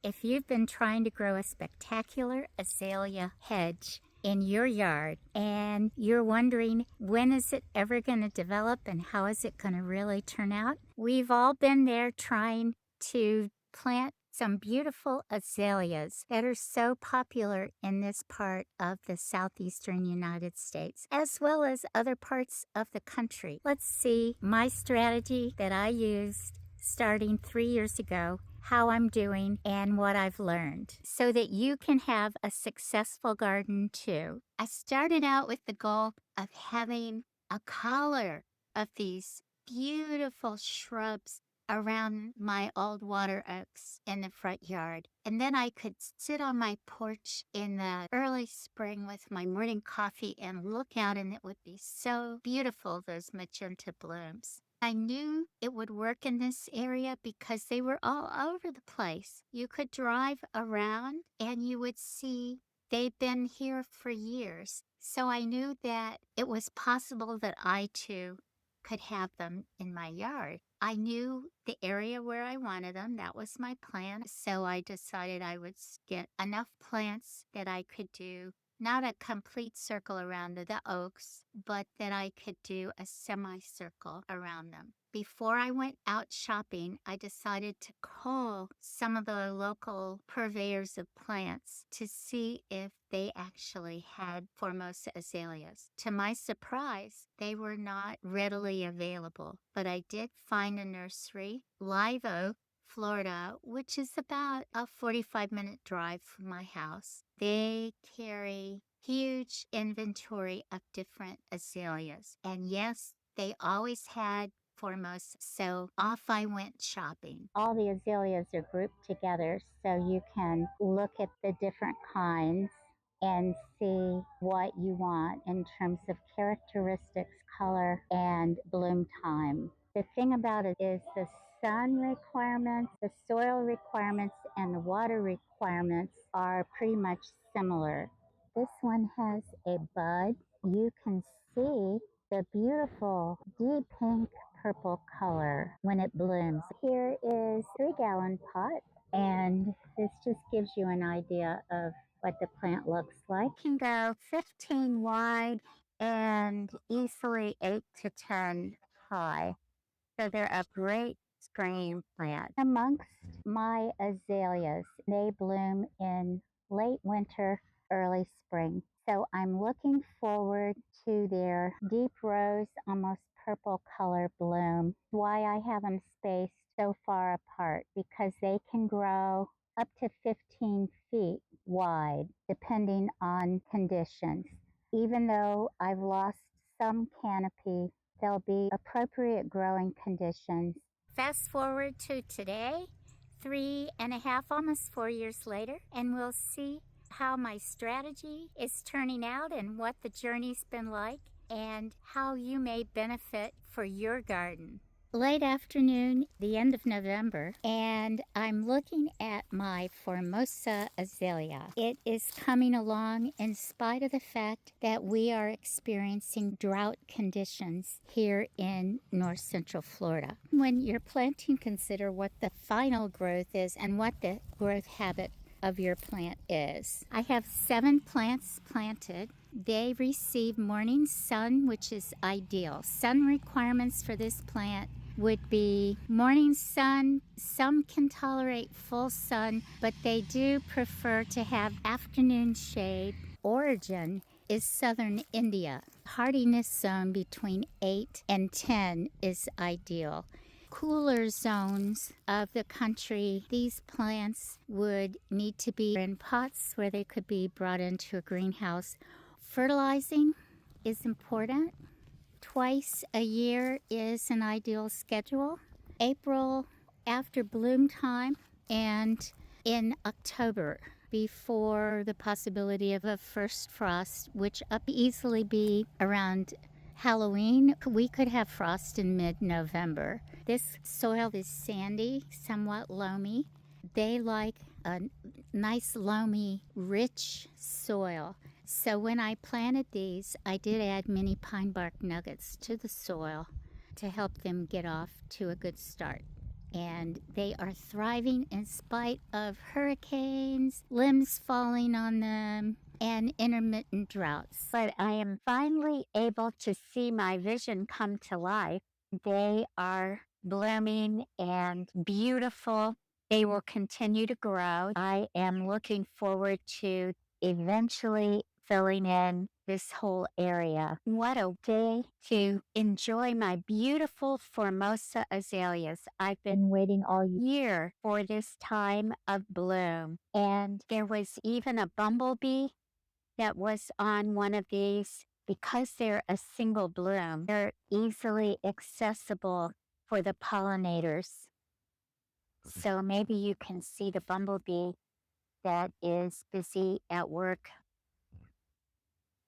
If you've been trying to grow a spectacular azalea hedge in your yard and you're wondering when is it ever going to develop and how is it going to really turn out, we've all been there trying to plant some beautiful azaleas that are so popular in this part of the southeastern United States, as well as other parts of the country. Let's see my strategy that I used starting 3 years ago, how I'm doing, and what I've learned so that you can have a successful garden too. I started out with the goal of having a collar of these beautiful shrubs around my old water oaks in the front yard. And then I could sit on my porch in the early spring with my morning coffee and look out, and it would be so beautiful, those magenta blooms. I knew it would work in this area because they were all over the place. You could drive around and you would see they've been here for years. So I knew that it was possible that I too could have them in my yard. I knew the area where I wanted them. That was my plan. So I decided I would get enough plants that I could do not a complete circle around the oaks, but that I could do a semicircle around them. Before I went out shopping, I decided to call some of the local purveyors of plants to see if they actually had Formosa azaleas. To my surprise, they were not readily available, but I did find a nursery, Live Oak, Florida, which is about a 45-minute drive from my house. They carry huge inventory of different azaleas. And yes, they always had Formosa, so off I went shopping. All the azaleas are grouped together so you can look at the different kinds and see what you want in terms of characteristics, color, and bloom time. The thing about it is the sun requirements, the soil requirements, and the water requirements are pretty much similar. This one has a bud. You can see the beautiful deep pink purple color when it blooms. Here is a 3-gallon pot, and this just gives you an idea of what the plant looks like. It can go 15 wide and easily 8 to 10 high. So they're a great screening plant. Amongst my azaleas, they bloom in late winter, early spring. So I'm looking forward to their deep rose, almost purple color bloom. Why I have them spaced so far apart, because they can grow up to 15 feet wide, depending on conditions. Even though I've lost some canopy, there'll be appropriate growing conditions. Fast forward to today, 3.5, almost 4 years later, and we'll see how my strategy is turning out and what the journey's been like and how you may benefit for your garden. Late afternoon, the end of November, and I'm looking at my Formosa azalea. It is coming along in spite of the fact that we are experiencing drought conditions here in north central Florida. When you're planting, consider what the final growth is and what the growth habit of your plant is. I have 7 plants planted. They receive morning sun, which is ideal. Sun requirements for this plant would be morning sun. Some can tolerate full sun, but they do prefer to have afternoon shade. Origin is southern India. Hardiness zone between 8 and 10 is ideal. Cooler zones of the country, these plants would need to be in pots where they could be brought into a greenhouse. Fertilizing is important. Twice a year is an ideal schedule. April after bloom time and in October before the possibility of a first frost, which easily be around Halloween. We could have frost in mid-November. This soil is sandy, somewhat loamy. They like a nice, loamy, rich soil. So when I planted these, I did add mini pine bark nuggets to the soil to help them get off to a good start. and they are thriving in spite of hurricanes, limbs falling on them, and intermittent droughts. But I am finally able to see my vision come to life. They are blooming and beautiful. They will continue to grow. I am looking forward to eventually filling in this whole area. What a day to enjoy my beautiful Formosa azaleas. I've been waiting all year for this time of bloom. And there was even a bumblebee that was on one of these. Because they're a single bloom, they're easily accessible for the pollinators. So maybe you can see the bumblebee that is busy at work.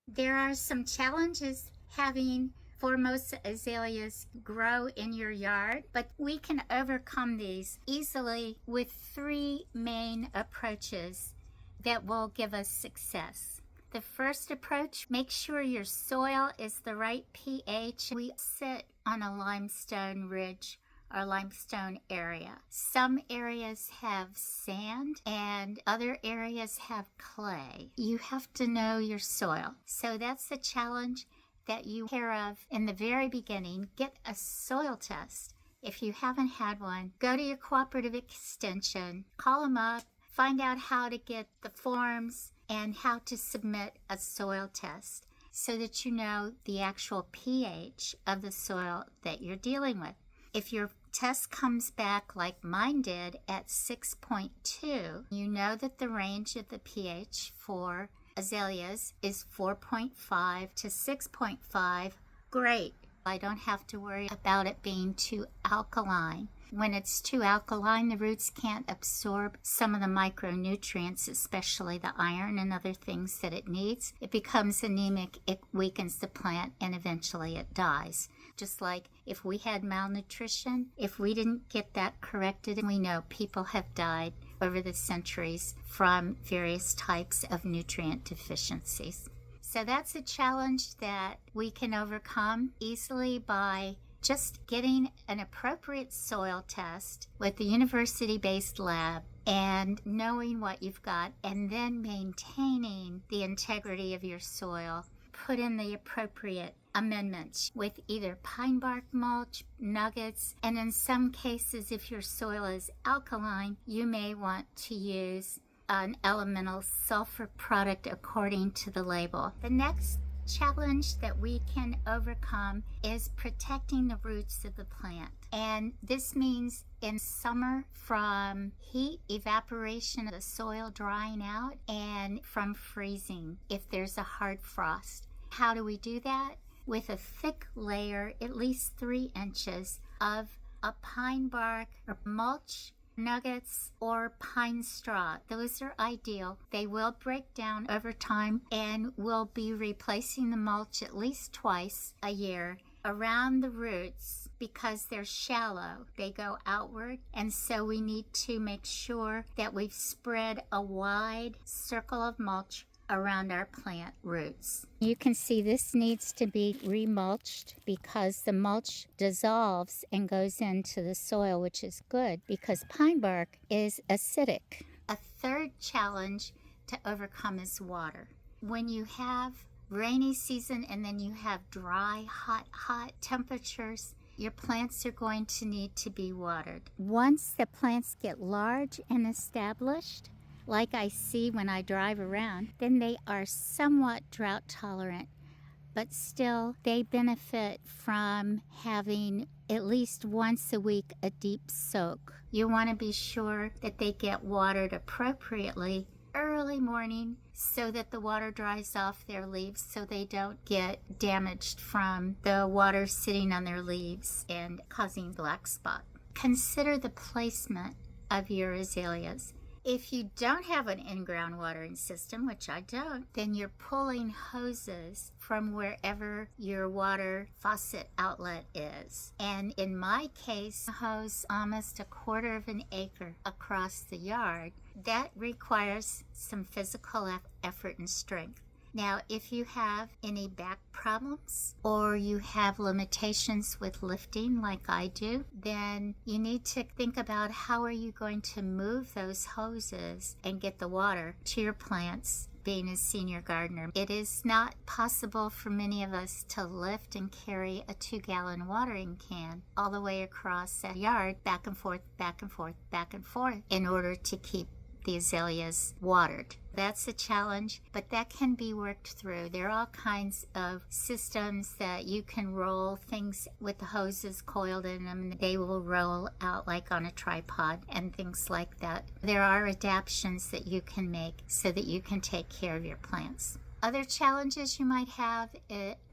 There are some challenges having Formosa azaleas grow in your yard, but we can overcome these easily with 3 main approaches that will give us success. The first approach, make sure your soil is the right pH. We sit on a limestone ridge or limestone area. Some areas have sand and other areas have clay. You have to know your soil. So that's the challenge that you care of in the very beginning. Get a soil test. If you haven't had one, go to your Cooperative Extension, call them up, find out how to get the forms and how to submit a soil test so that you know the actual pH of the soil that you're dealing with. If your test comes back like mine did at 6.2, you know that the range of the pH for azaleas is 4.5 to 6.5. Great. I don't have to worry about it being too alkaline. When it's too alkaline, the roots can't absorb some of the micronutrients, especially the iron and other things that it needs. It becomes anemic, it weakens the plant, and eventually it dies. Just like if we had malnutrition, if we didn't get that corrected, we know people have died over the centuries from various types of nutrient deficiencies. So that's a challenge that we can overcome easily by just getting an appropriate soil test with the university-based lab and knowing what you've got, and then maintaining the integrity of your soil. Put in the appropriate amendments with either pine bark mulch, nuggets, and in some cases, if your soil is alkaline, you may want to use an elemental sulfur product according to the label. The next challenge that we can overcome is protecting the roots of the plant. And this means in summer from heat, evaporation of the soil drying out, and from freezing if there's a hard frost. How do we do that? With a thick layer, at least 3 inches, of a pine bark or mulch, nuggets, or pine straw. Those are ideal. They will break down over time, and we'll be replacing the mulch at least twice a year around the roots because they're shallow. They go outward, and so we need to make sure that we've spread a wide circle of mulch around our plant roots. You can see this needs to be remulched because the mulch dissolves and goes into the soil, which is good because pine bark is acidic. A third challenge to overcome is water. When you have rainy season and then you have dry, hot temperatures, your plants are going to need to be watered. Once the plants get large and established, like I see when I drive around, then they are somewhat drought tolerant, but still they benefit from having at least once a week a deep soak. You want to be sure that they get watered appropriately early morning so that the water dries off their leaves so they don't get damaged from the water sitting on their leaves and causing black spot. Consider the placement of your azaleas. If you don't have an in-ground watering system, which I don't, then you're pulling hoses from wherever your water faucet outlet is. And in my case, a hose almost 1/4 of an acre across the yard. That requires some physical effort and strength. Now, if you have any back problems or you have limitations with lifting like I do, then you need to think about how are you going to move those hoses and get the water to your plants. Being a senior gardener, it is not possible for many of us to lift and carry a 2-gallon watering can all the way across a yard, back and forth, back and forth, back and forth, in order to keep the azaleas watered. That's a challenge, but that can be worked through. There are all kinds of systems that you can roll things with the hoses coiled in them. They will roll out like on a tripod and things like that. There are adaptations that you can make so that you can take care of your plants. Other challenges you might have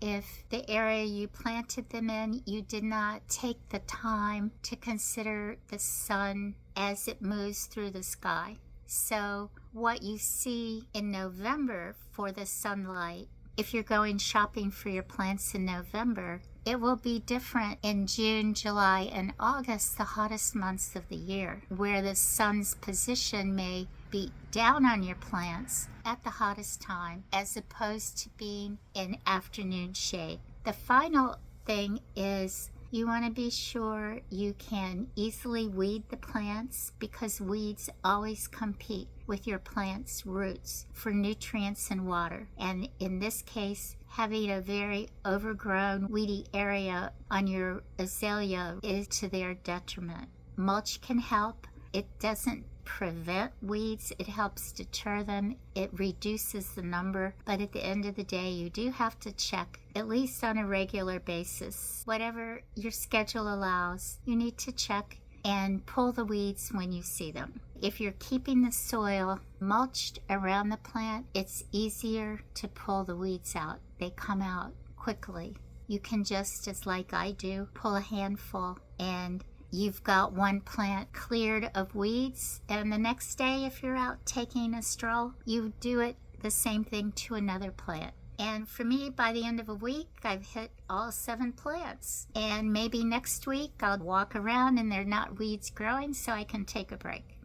if the area you planted them in, you did not take the time to consider the sun as it moves through the sky. So what you see in November for the sunlight, if you're going shopping for your plants in November, it will be different in June, July, and August, the hottest months of the year, where the sun's position may be down on your plants at the hottest time as opposed to being in afternoon shade. The final thing is you want to be sure you can easily weed the plants, because weeds always compete with your plant's roots for nutrients and water. And in this case, having a very overgrown, weedy area on your azalea is to their detriment. Mulch can help. It doesn't prevent weeds, it helps deter them, it reduces the number, but at the end of the day you do have to check at least on a regular basis. Whatever your schedule allows, you need to check and pull the weeds when you see them. If you're keeping the soil mulched around the plant, it's easier to pull the weeds out. They come out quickly. You can just, as like I do, pull a handful and you've got one plant cleared of weeds, and the next day if you're out taking a stroll, you do it the same thing to another plant. And for me, by the end of a week, I've hit all 7 plants. And maybe next week I'll walk around and they're not weeds growing, so I can take a break.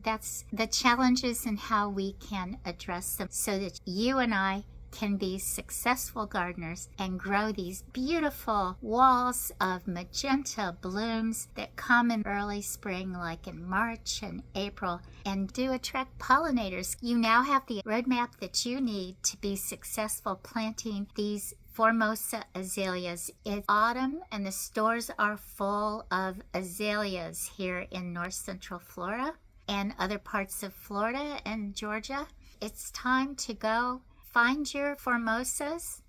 That's the challenges and how we can address them so that you and I can be successful gardeners and grow these beautiful walls of magenta blooms that come in early spring, like in March and April, and do attract pollinators. You now have the roadmap that you need to be successful planting these Formosa azaleas. It's autumn and the stores are full of azaleas here in north central Florida and other parts of Florida and Georgia. It's time to go find your Formosas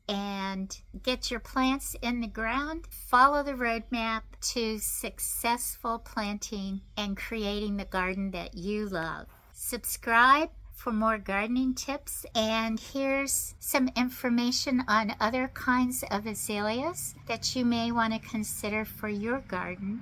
and get your plants in the ground. Follow the roadmap to successful planting and creating the garden that you love. Subscribe for more gardening tips, and here's some information on other kinds of azaleas that you may want to consider for your garden.